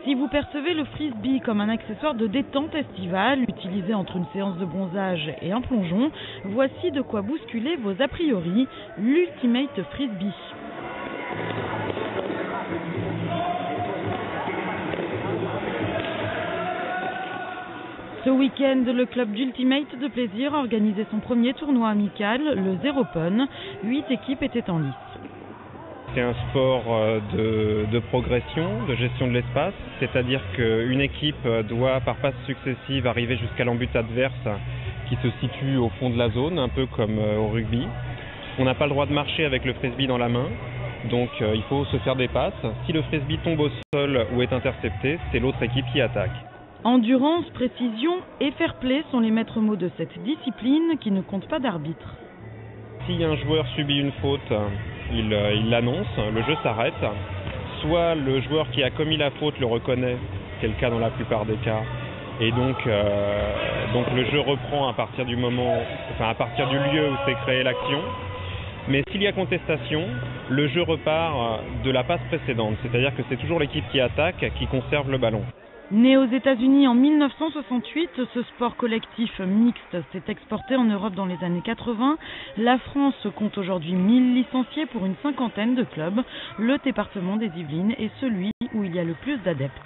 Si vous percevez le frisbee comme un accessoire de détente estivale, utilisé entre une séance de bronzage et un plongeon, voici de quoi bousculer vos a priori, l'Ultimate Frisbee. Ce week-end, le club d'Ultimate de plaisir organisait son premier tournoi amical, le Zero Pun. 8 équipes étaient en lice. C'est un sport de progression, de gestion de l'espace, c'est-à-dire qu'une équipe doit par passes successives arriver jusqu'à l'embut adverse qui se situe au fond de la zone, un peu comme au rugby. On n'a pas le droit de marcher avec le frisbee dans la main, donc il faut se faire des passes. Si le frisbee tombe au sol ou est intercepté, c'est l'autre équipe qui attaque. Endurance, précision et fair play sont les maîtres mots de cette discipline qui ne compte pas d'arbitre. Si un joueur subit une faute, il l'annonce, le jeu s'arrête. Soit le joueur qui a commis la faute le reconnaît, c'est le cas dans la plupart des cas, et donc le jeu reprend à partir du lieu où s'est créée l'action. Mais s'il y a contestation, le jeu repart de la passe précédente, c'est-à-dire que c'est toujours l'équipe qui attaque qui conserve le ballon. Né aux États-Unis en 1968, ce sport collectif mixte s'est exporté en Europe dans les années 80. La France compte aujourd'hui 1000 licenciés pour une cinquantaine de clubs. Le département des Yvelines est celui où il y a le plus d'adeptes.